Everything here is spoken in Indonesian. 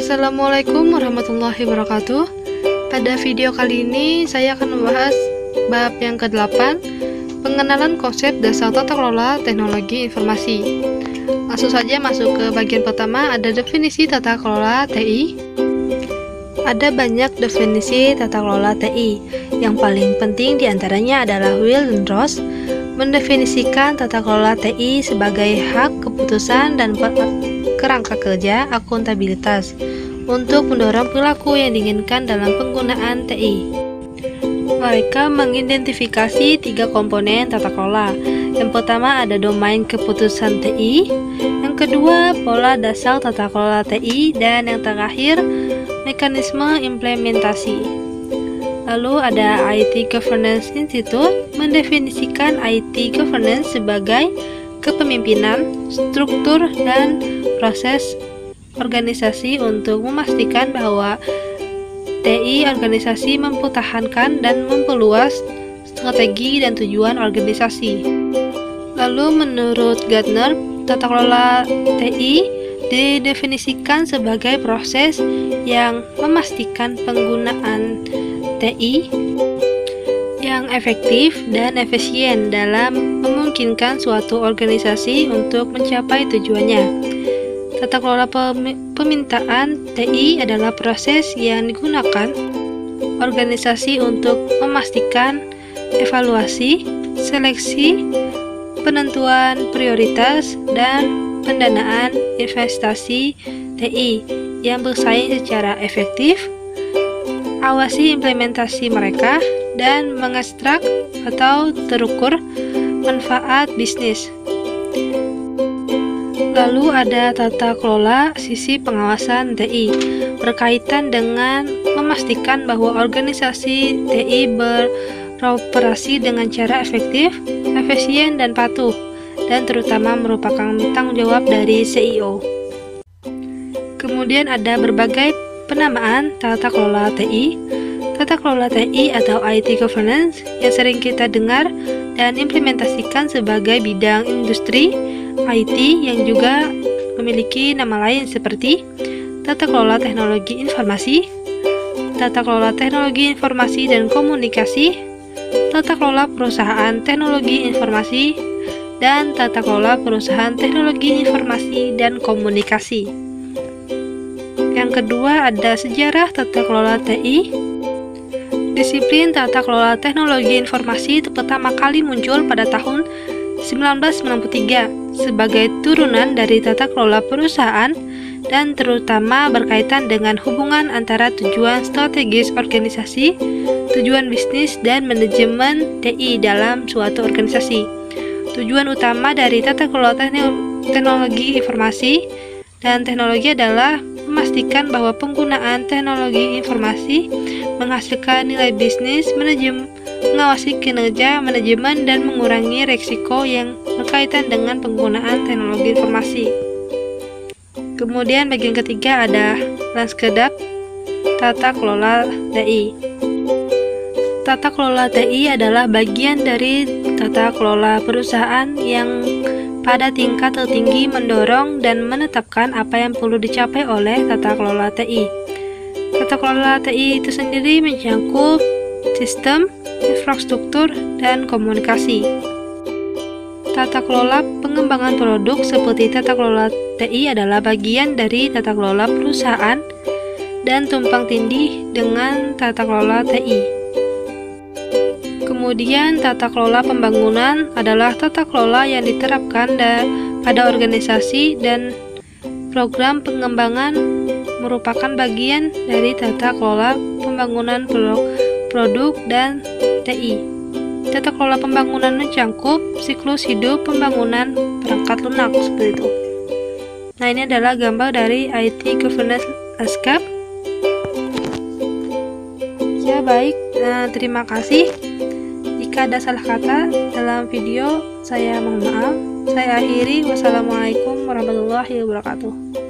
Assalamualaikum warahmatullahi wabarakatuh. Pada video kali ini saya akan membahas bab yang ke-8, pengenalan konsep dasar tata kelola teknologi informasi. Langsung saja masuk ke bagian pertama, ada definisi tata kelola TI. Ada banyak definisi tata kelola TI. Yang paling penting diantaranya adalah Will dan Ross mendefinisikan tata kelola TI sebagai hak keputusan dan kerangka kerja akuntabilitas untuk mendorong perilaku yang diinginkan dalam penggunaan TI. Mereka mengidentifikasi 3 komponen tata kelola. Yang pertama ada domain keputusan TI, yang kedua pola dasar tata kelola TI, dan yang terakhir mekanisme implementasi. Lalu ada IT Governance Institute mendefinisikan IT Governance sebagai kepemimpinan, struktur, dan proses organisasi untuk memastikan bahwa TI organisasi mempertahankan dan memperluas strategi dan tujuan organisasi. Lalu menurut Gartner, tata kelola TI didefinisikan sebagai proses yang memastikan penggunaan TI yang efektif dan efisien dalam memungkinkan suatu organisasi untuk mencapai tujuannya. Tata kelola permintaan TI adalah proses yang digunakan organisasi untuk memastikan evaluasi, seleksi, penentuan prioritas, dan pendanaan investasi TI yang bersaing secara efektif, awasi implementasi mereka, dan mengekstrak atau terukur manfaat bisnis. Lalu ada tata kelola sisi pengawasan TI berkaitan dengan memastikan bahwa organisasi TI beroperasi dengan cara efektif, efisien, dan patuh, dan terutama merupakan tanggung jawab dari CEO. Kemudian ada berbagai penamaan tata kelola TI. Tata kelola TI atau IT Governance yang sering kita dengar dan implementasikan sebagai bidang industri IT yang juga memiliki nama lain seperti tata kelola teknologi informasi, tata kelola teknologi informasi dan komunikasi, tata kelola perusahaan teknologi informasi, dan tata kelola perusahaan teknologi informasi dan komunikasi. Yang kedua ada sejarah tata kelola TI. Disiplin tata kelola teknologi informasi pertama kali muncul pada tahun 1993 sebagai turunan dari tata kelola perusahaan dan terutama berkaitan dengan hubungan antara tujuan strategis organisasi, tujuan bisnis, dan manajemen TI dalam suatu organisasi. Tujuan utama dari tata kelola teknologi informasi dan teknologi adalah memastikan bahwa penggunaan teknologi informasi menghasilkan nilai bisnis, mengawasi kinerja manajemen, dan mengurangi risiko yang berkaitan dengan penggunaan teknologi informasi. Kemudian bagian ketiga ada landscape tata kelola TI. Tata kelola TI adalah bagian dari tata kelola perusahaan yang pada tingkat tertinggi mendorong dan menetapkan apa yang perlu dicapai oleh tata kelola TI. Tata kelola TI itu sendiri mencakup sistem, infrastruktur, dan komunikasi. Tata kelola pengembangan produk seperti tata kelola TI adalah bagian dari tata kelola perusahaan dan tumpang tindih dengan tata kelola TI. Kemudian tata kelola pembangunan adalah tata kelola yang diterapkan pada organisasi dan program pengembangan merupakan bagian dari tata kelola pembangunan produk dan TI. Tata kelola pembangunan mencakup siklus hidup pembangunan perangkat lunak seperti itu. Nah, ini adalah gambar dari IT Governance Landscape. Ya baik, terima kasih. Jika ada salah kata dalam video, saya mohon maaf. Saya akhiri. Wassalamualaikum warahmatullahi wabarakatuh.